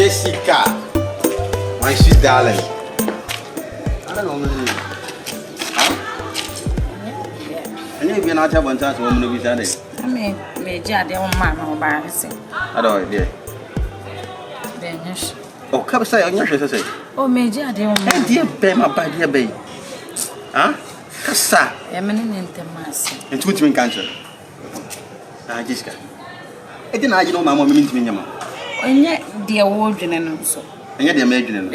Jessica, my sweet darling. I don't know. Huh? And you've been out of one time, woman, with that. I may judge the old man or by the I don't know. Oh, come say on your say. Oh, Major, Dear Bema, my dear baby. Huh? Cassa, eminent mass. and two twin cancer. Ah, Jessica. I didn't know my mom means me. And yet, dear Warden and also. And yet, the American.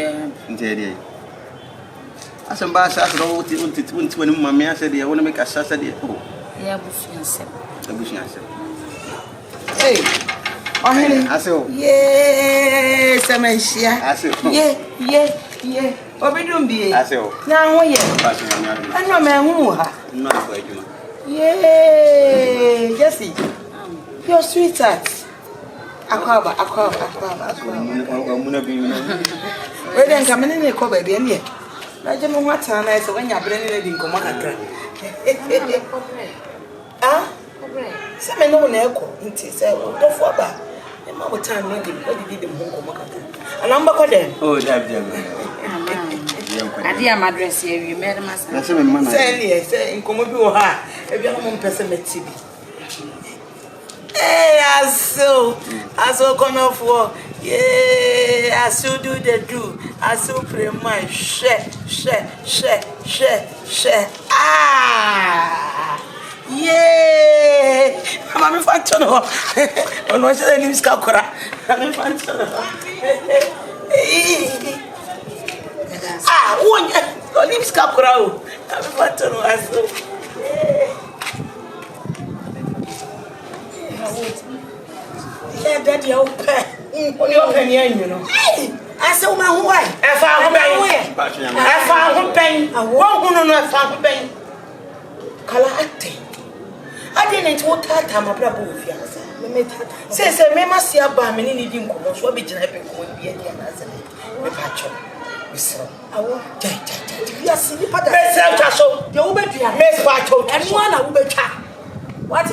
As a bass, I wrote it when my man said, I want to make a Saturday. Oh, yeah, Bush. Hey, oh, I saw. yes, I'm a share. I saw. Yeah. What we doing, be? I saw. Now, yeah. I know, man, who are. Not quite. Yay, Jessie, your sweetheart. Aquaba. Where then coming in a cover, dear. I don't know what time I saw when you're bringing in Comaka. Ah, some no echo, it is a don't for back. And my time, maybe, what did the Comaka? And I'm back then. Oh, that I dear my dress here, you made a mass. Say, in Comobu, if you're one person met TV. Hey, I saw come off war. Yeah, I still do the do. I still pray my share. Ah, yeah. I'm a fan channel. On what's the name? Skakura. I'm a fan channel. Ah, one. Your name is Skakura. I'm a fan channel. I saw. Yeah, daddy, I'll pay. Only open here, you know. Hey, I saw my wife. I found pain. I won't know I found pain. Calate. I didn't want that time of trouble with you. Says, I must see a bar, many needing commerce, what be jumping with the answer. The patch. I won't take it. Yes, you put the best patch, and one I will be chat. What?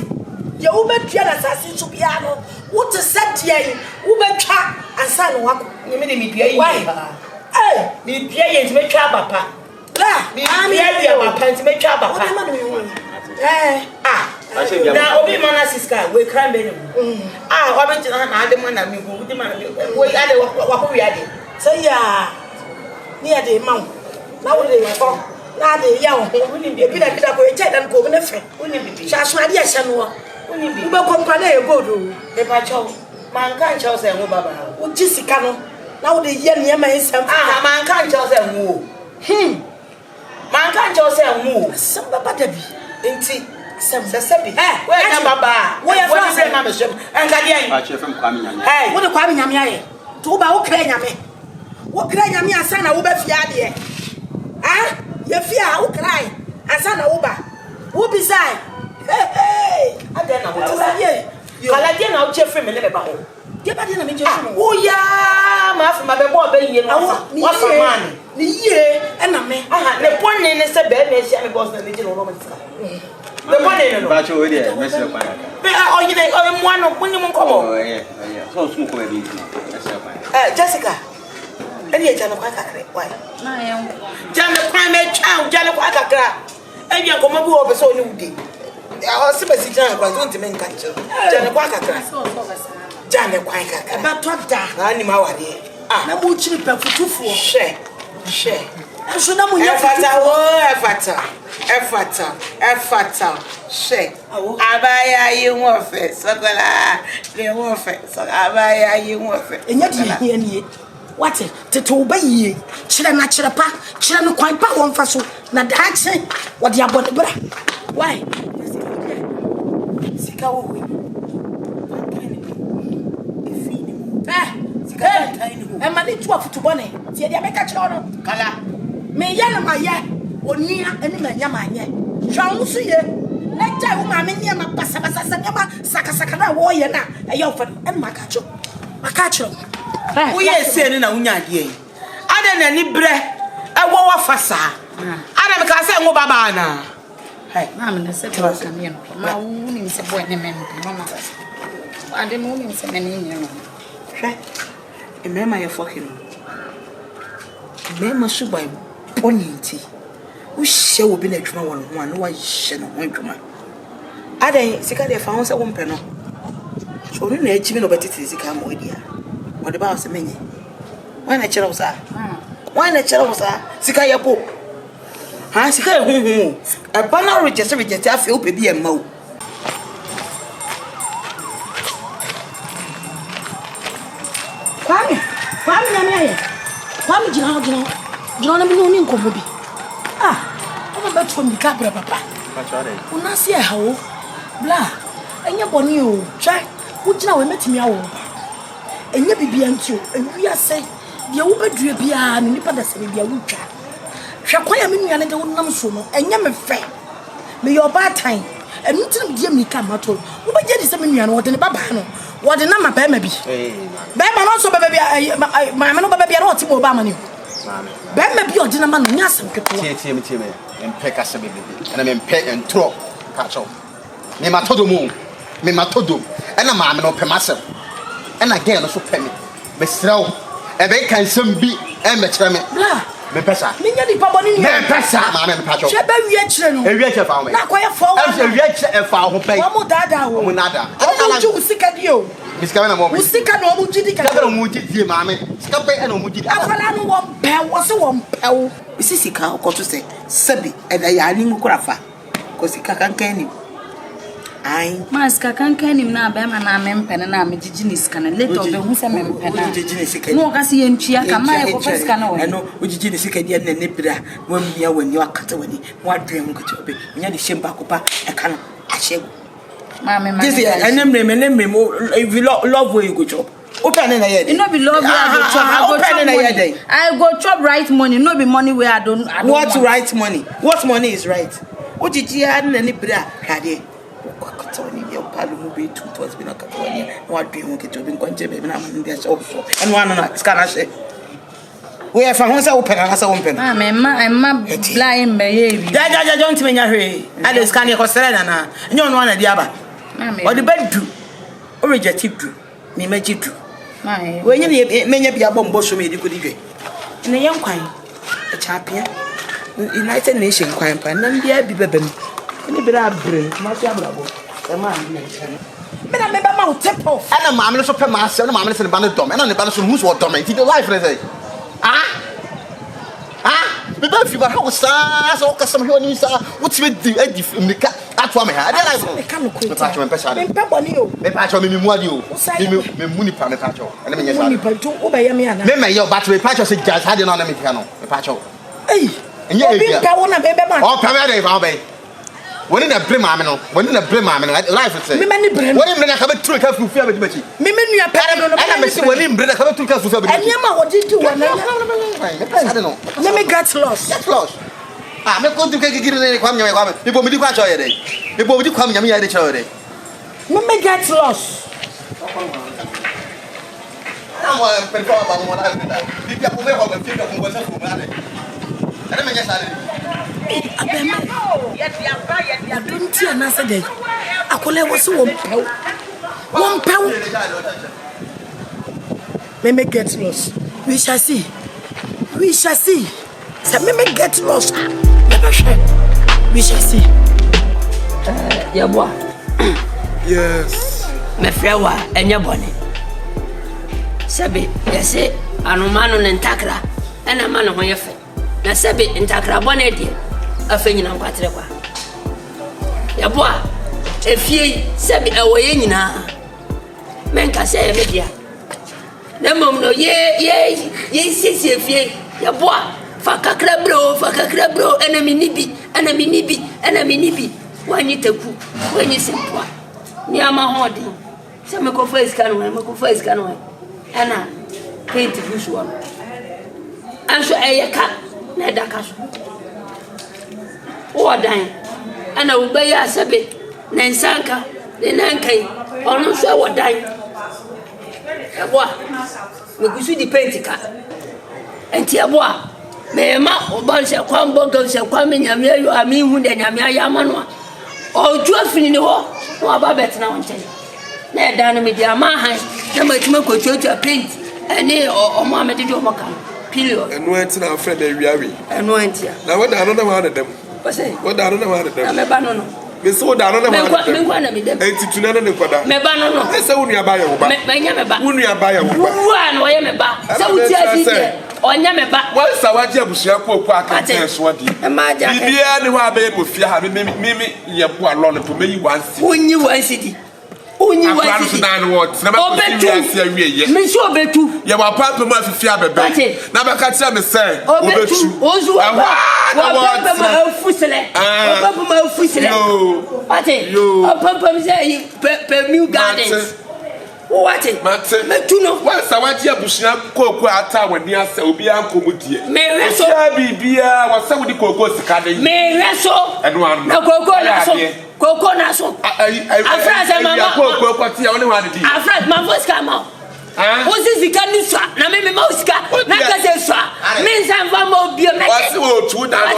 You will be assassin to piano. What is that here? Ubecha and son walk. You made me pay. Why? Hey, me pay and make papa. La, I'm here, papa, to make papa. Eh, now, Obi Manasiska, we cram in. Ah, what about the man? I mean, with the man, we had what we had. So, yeah, near the mount. Now they fall. Now they young, wouldn't be a bit of a check and go in a friend. Wouldn't be. Shall I yes and what? You go company go to the patrol. Man can't show them who Baba. Oh, Jessica, now the young man is some. Ah, man can't show them who. Man can't show them who. Some Baba Debbie. Ain't it? Some Sabi. Where Baba? Where are you from, Mamma? And again, I from Kwame. Hey, what a Kwame Yamia. Tuba, Ukraine. What cry Yamia, son, I will be fiadia. Ah, you fear, who cry? And son, I will be. Who beside? Hey, I don't know what to say. I didn't know Jeffrey Meleba. Get back in a major. Oh, yeah, my boy, baby, what's the money? The year, and I mean, the point is a bad nation was the little woman. The one in the batch over there, Mr. Fire. Oh, you think I'm one of when you come on. Oh, yeah, so smoke away. Jessica, any Janaquaka, why? Janaquaka, child, Janaquaka, and you're going to go over so you did. I was supposed to don't make country. Janet Quaker, about what that animal. Ah, no, which you prefer to for share. And so now we have effort, share. I buy you warfare, so they warfare, so I buy you warfare. And yet, you what to obey ye? Children, natural pa, children, quite power on faso. Not that say what you are about. Why? And my little to bonnet, see the make a channel. Kala, may yell my ya, or near any man yamanya. Shall see ye? Let tell my yama passabasama, Sakasakana warrior now, a young and Macacho. We are saying a unya ye. I don't any breath, a war fassa. I don't say Mobabana. Hey, Mamma said to us, my woman is a boy named Mamma. I didn't know him so many. Remember your fucking. Remember, Subai, Bonnie. We shall be a drama one, why shall one drama. I didn't see they found a one penal. So, we need to know better to come with you. What about the many? Why not Charles? Why not Charles? Sikaya Pope. Ha, Sikaya, a banner register, I feel baby and mo. Kwame jina na me no ni nkomo bi o ba betro mi ka bra papa una se ha wo bla enye boni o twa wo jina we metimi awo enye bibia ntio ewia se de wo bedua bia ne nipa da se bia wo twa hwe kwaya me nua ne de wo nam so no enye me fe me yo ba tan enu tin de mi ka mato wo ba je de se me nua no wo de ne baba no wo de na ma ba ma bi be ma no so baba bia ma me no baba bia no ti mo ba ma ni be ma bi o de na ma no nya asem keto tie me empeka se bebe na me empe entro ka cho me matodo ena ma me no pemasem ena gen no so pemi me srew e be kan sem bi e me kire me me pesa me nya di paboni ni me pesa ma me pa cho she ba wi akire no e wi akire fa me na kwa ye fo e se wi akire e fa ho pe wo mo dada wo mo nada ana ju usika dio miska na mo usika no mo jidi ka na mo jidi ma me sika pe e na mo jidi akwala no wo pe wo se wo pe wo Sika okoto se sabi e da ya ni nkurafa ko sika kankan ni ai ma sika kankan ni na ba ma na mempene na me jiji ni sika na later of hu se mempena no ka se yentua ka ma e ko sika na wo no ujiji ni sika dia na ne bra wa mia wani akata wani wa dwen mu kacho be nya ni shemba kopa e ka no ashego ma me this enemre if you love where you go chop open na here no be love where I go chop right money no be money where I don't what right money what money is right ujiji ya na ne bra hade akata wani ya palu mu be 2 been akata wani wa dwen mu kacho be nkonje be na mun dia so and one na scan she we have found say open na say open ma me ma blind me here ja don't me nya hwe ade scan ko sere na nyo no na dia ba o de bedu o reject du me majidu we nya menya bia bombo so me di ko digwe ne yen kwan e champion United Nation kwan pa na bia bi bebem ni bira bre ma so abrabo e ma ndi me na me ba ma o tepo ana ma me so pe ma se na ma me se ba no dom na ne ba no so who's what dom ti the life na say me ba fi ba ho sa so ka sam ho ni sa wo ti di adi mika atwa me ha ade life me ka no ko me pa cho me pesa me pe boni o me pa cho me mu adi o me mu ni pa me pa cho ene me nya sa ni pa to o ba ya me ana me yo but me pa cho se gas ha de na me tika no me pa cho ei enye e bia ka wona be ma o pa me ade ba be woni na bre ma me no life say me mani bre woni mbre na ka be tru ka fufu abi mechi me nua pa no ana me se woni mbre na ka be tru ka fufu abi mechi enya ma wo didi wona me me get lost me ko tu ke giri ne kwam nyame kwam me bo mi di kwa cho ye de me bo mi di kwam nyame ye de cho ye de me get lost na mo pe ko ba mo na bi bia ko me ho me fi ka ko sa fu ma ne ana me nya sa de abema ya don't tia na say dey akole wo se won pew me get lost we shall see say me get lost we shall see ya boy yes me frewa enya boni sabe yese anumanu nentakra ena manu ho yefe na sabe ntakra boni de afenyina nkwatre kwa ya boy efie sabe ewoye nyina menka se media na mom no ye sisi efie ya boy fakakra bro enemy nibi wani teku wani simpwa ni ama hodi se me ko face kanwa ana paint bush one anso eyeka na daka so o dan ana ubeyi asabe na nsanka de nankai onu so o dan eboa me gusu di paint ka enti eboa me ma oban se kwambo go se kwame nyame ayo ami hu de nyame ayama no oju afini ni ho no aba bet na wonche na da no me dia ma han na matima kwachocha paint Any or Mamma did your macam. Pillow. And went to our friend and went here. now what I don't know one of them. What's it? What I don't know one of them. I'm a banana. Me so down on the one. Me to none of the quadra. Me banana. I say, when you buy a woman, when you buy a woman, I am a bat. So we say, on Yamaba. once I want you to share quack and test what you imagine. The other baby with fear having Mimi, you poor alone for me once. When you were city. When you were city. Me sure bet you. You were part of my fear, baby. Never catch them, say. Oh, bet you. Also, I Fusile. Papa Fusile. What it? Oh, Papa say, New Gardens. What it? Metuno. Once I want you to share cocoa at time when you say, be uncle with you. May wrestle be was some of the cocoa card. May wrestle and one. No cocoa naso. I friends, my only one. I friend, my voice come out. What's this? The candy swap. Now, maybe Mosca. Not swap. Means I'm from Mobile. What's the 2 down?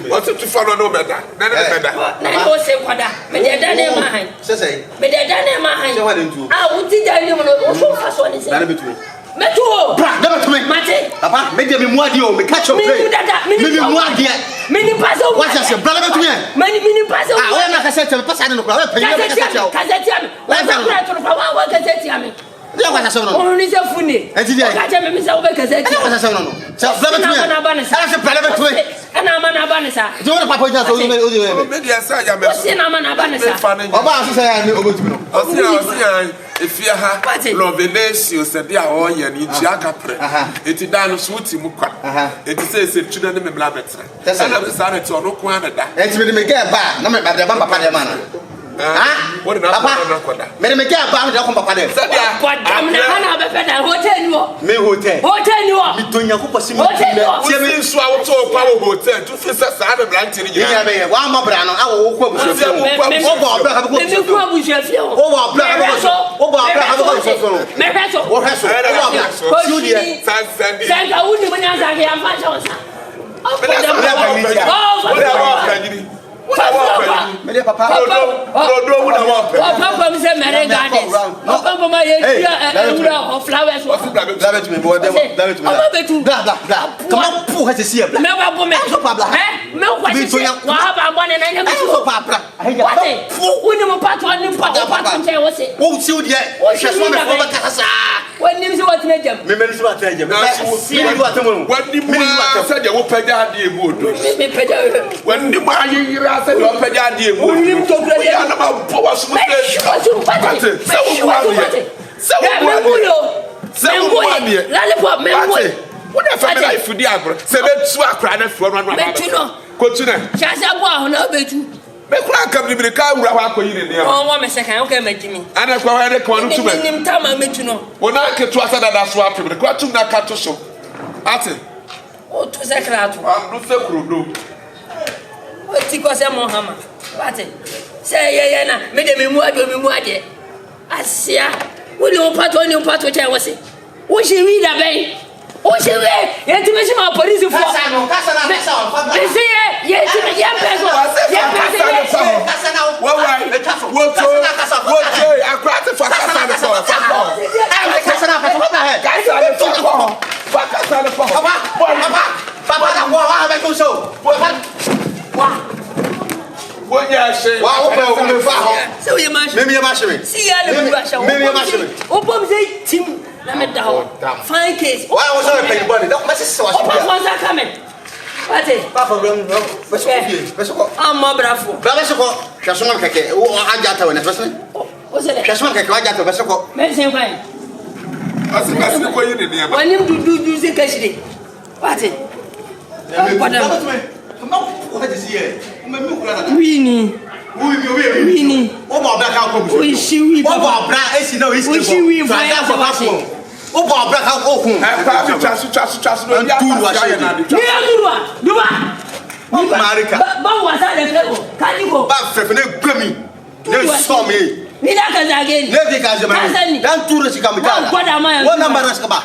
What's it to follow no better? None better. I was saying, what I made a done in my hand. Say, made a done in my hand. I would think I knew what is between. Metuo. Never to me. Mate. Papa, maybe I'm more deal. Me catch your play. Maybe more dear. Many puzzle. What's your brother to me? Many puzzle. I want to say to the person in the crowd. Cassette. What's that? Dia kwa sasa unaona. Unaniza funi. Kaja mimi sasa ubeka sasa. Dia kwa sasa unaona. Sasa brother tu. Sasa brother tu. Ana mana bana sa. Ndio papa hizo sasa wewe. Mimi dia sasa ya mimi. Sina mana bana sa. Baba sasa ya ni ogotu no. Osia efia ha. Lovenation se dia o ya ni jia kapre. Eti dan so ti mu kwa. Eti se tuna ne me bla betre. Sasa na sasa ti ono kwa na da. Eti me get ba na me ba de ba papa de mana. What did I Many make a band of Papa. Hotel, me hotel. Hotel, you are. Mitonia Kupa Simo. Jimmy Swallow Power Hotel, 2 sisters, and a blank in the one more brand. I will walk with Papa said, Mary Gardens. Papa, my flowers. Come on, who has a sea? Never woman. Milk was one and I never Papa. Who never part one Papa was it? Oh, so yet. What names what Major? Remember what I what the man said you will pay that dear wood. When the man said you will pay that dear wood, you talk about powers. Whatever I for the agro, 7 swag and for 1 continue. Chazawa, no betu. Make come to the car. Oh, 1 second. Okay, Jimmy. And I go ahead and come to him. Time I met you know. When I get to us, that's what the quarter not cut to show. At it. Oh, to second. I'm not so crude. What you call Mohammed? What it? Say, yeah, made a memoir. I see. Will you part on your part which I was saying? What she read a bay? Oh, she read. Yet to mention our police for so you must maybe a machine. See, maybe a machine. Oh, say, Tim. Fine case. Why was I paying money? Don't mess it. What's that coming? What is it? Papa, I'm more bravo. Bravo, Casson Cake. Oh, I got to an investment. What's it? Casson Cake, I got to Vesico. Medicine wine. When you do the cashie. What is it? What is here? Winnie. Winnie. Oh, black. We she oh, black. As you know, it's we oh, black. Oh, America. But was I the level? Can you go back for the Grammy? No, saw me. Again. Never because that tourist come down. What am I? What number is about?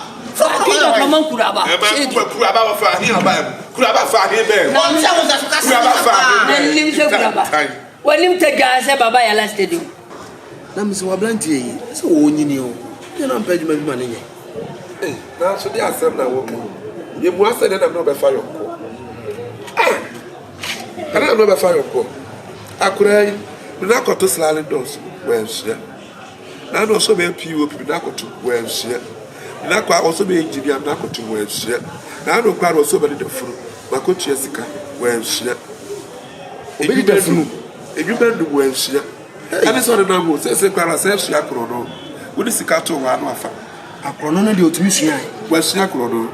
When you take gas, Baba, I last did you. Nam is Wablanti, so you know, you're not paying money. Now, so they are saying that okay. You must say that I'm not by fire. I don't know by fire. I could not go to sliding doors. Well, sir. Now, also be a PU, not go to well, sir. Not also be engineer, not go to well, sir. Now, no crowd was so many the fruit. My coach Jessica, well, sir. If you bend the well, sir. And it's on the number, says a parasite, Yakrono. What is the cattle one of them? A chrono, the Otusia, was Yakrono.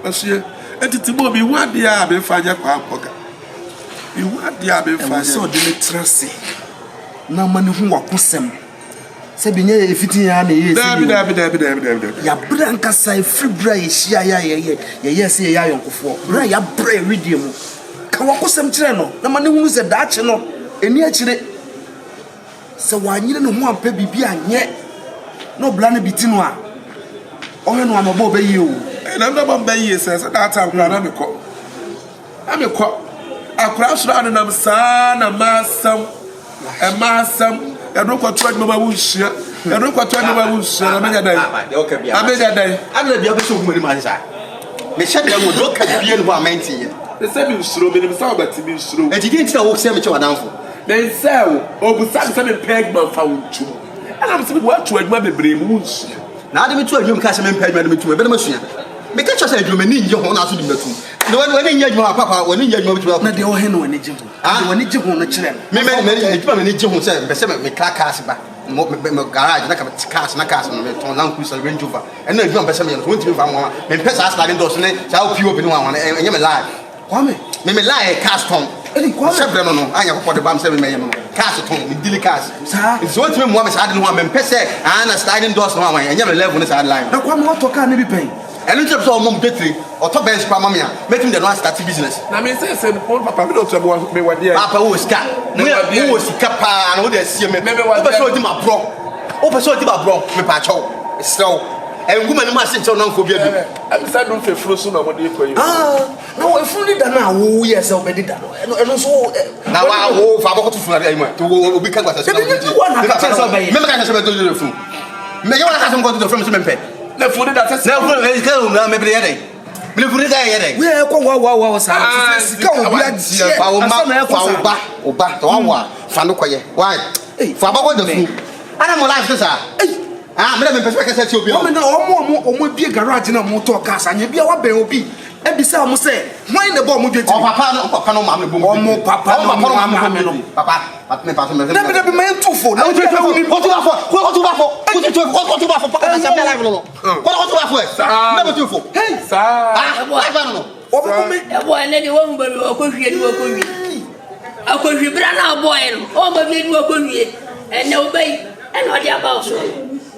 Monsieur, and it's more be one day I've been finding pocket. You want the Abbey for so Dimitri. No money who walk with them. Sabine, if it is David. Ya branca say free brace, yes, young for Raya Bray Ridium. Can walk with some channel. No money who's a Dutch and actually. So why you don't want baby and yet no blanny bitinwa. Only one above you. And I'm not by you, says that I'm a call. I'm a call. I crash round and I'm son, a massam, and look what tried my wish. And look what tried my wish. I made a day. I made a day. I'm not the other so many miles. Michelle would look at the end of our maintain. The same is true, but it's all about to be true. And you didn't tell what Samuel were down for. They sell over some pegman found too. And I'm saying what to admire brain wounds. Now, let me tell you, Cassian pegman to a better machine. Because I said you may need your own answer to the two. No one when you papa, when you know, not the old hen when you do on the children. Many need you said, but some me clack cast back, garage, like a cast, and a cast on Lankus and Range over. And no, you some 20 from one, and press us like in those names, how few open one, and you may lie. May lie cast on. I have put the bomb 7 million cast at home, delicate. It's what you want, I didn't want to press it, and a sliding doors, and you have 11 is line. No one more to can be paying. And it's all mom getting or top bench mamma, making the last start business. I mean, say, Papa, we don't want me what dear Papa was cat. Who was Capa and what they see me. Maybe what I saw him a bro. Over so him a bro, me pacho. So, and woman must sit on Uncle Baby. I'm sad on the frozen or what do you call you? No, if only done now, oh, yes, already done. And also, now I will Fabo to fly to become what I said. Remember, I said, to the food. May you have some go to the French men. The food that's now maybe the day. Believe it, we are why? Fabo the food. Animal life, sir. I'm not perspective. You will be a garage in a motor cars and you'll be our baby. And besides, I must say, why the bomb will be Papa, Papa, never man too full. What do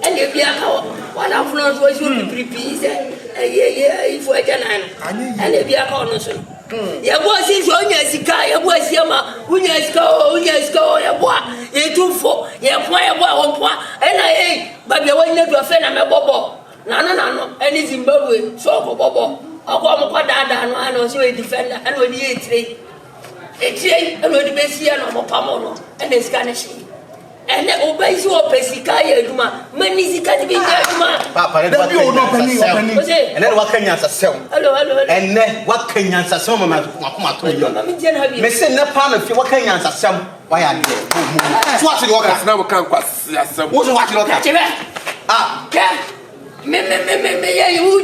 and if you are one of those was will be prepared, if we're and if you are cornerstone. Your boss is on your cigar, your boss, Yama, when you go, your boy, you do for your boy, and I ain't, but you won't never offend a bobo. No, and it's Zimbabwe, so bobo. I'll go my dad and I know so a defender, and when you eat a tree, and when the best year no Pamono, and the Spanish. And the obey you up a Sikaya, many Sikati, Papa, and then what can you sell? Hello, and then what can you answer some of my Messin, no part of you, what can you answer some? Why are you? What's your work? Now we can't what's what you look at? You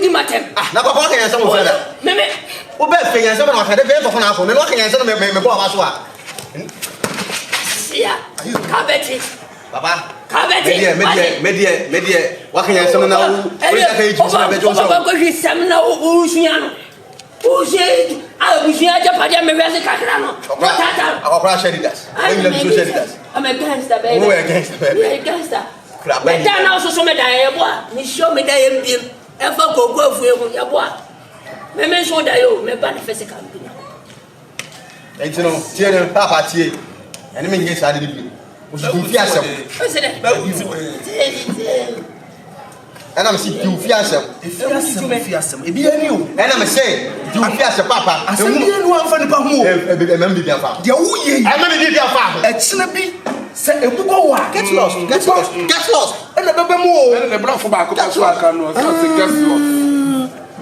do matter. Now, what can you say? Meme, Obey, and someone had a bed of an apple, and what can you say? Me yeah, Cabety, Papa, Cabety, media, what can I say now? Who's I wish you had a Padam I'll crash it. I'm against the baby. Against the but then also some I me show me that you ever go for your boy. Maybe so that you may benefit company. And you know, dear Papa, and I mean, yes, I did. And I'm saying, you fear some. If you knew, and I'm saying, you fear some, Papa. I said, you want for the Pamu, remember their father. I remember their father. It's not be said, get lost. ɛna bɛbɛ mu o ɛna brafo ba ko ba so aka no so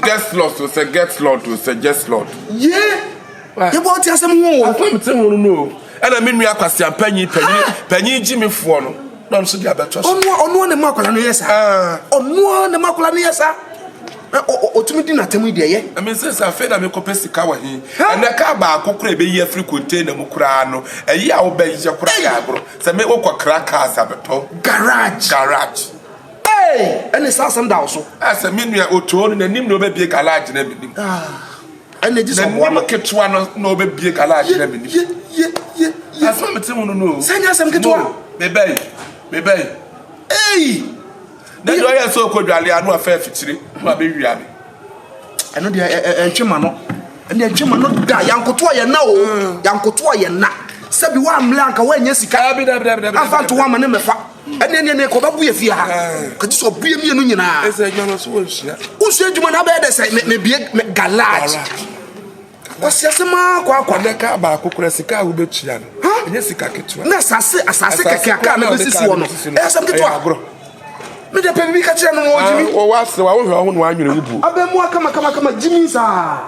guest lost to say get slot to say just slot ye ye bo ti asem ho o afam te ho no ɛna me nua kwasiam panyi jimifo no don so dia beto so ono ne makola no yesa ono ne makola no yesa otumi di na temu de ye I mean since I fed am ko sika wa hin and ka ba akokora e be ye free container mu kura no eyi a wo ba yi kura ya agro se me wo kokra cars abeto garage ene sasam da so asa me nua oto no nanim no be bie garage na binim ene ji so mo ketwa no be bie garage na binim ye asa me temu no sanya sam ketwa me bay then do you so kodwale anu afa fitire ma be wia me eno de entwema no ene entwema no da yankoto ye na o yankoto ye na sabi wa amlanka wa nya sika afa to wa mane mefa ene ko babu ye fie ha ka ti so bue mi enu nyina ese adwuma so wonhia unsu adwuma na be de se me bie garage kwasiasema kwa neka ba akokora sika wo betua no enye sika ketua na asase keke aka na be sisi wo no esam ketua me de pe bi ka kire no wo jimi wo wase wa wo hwe ho no anwere wubu abemu kama jimi sa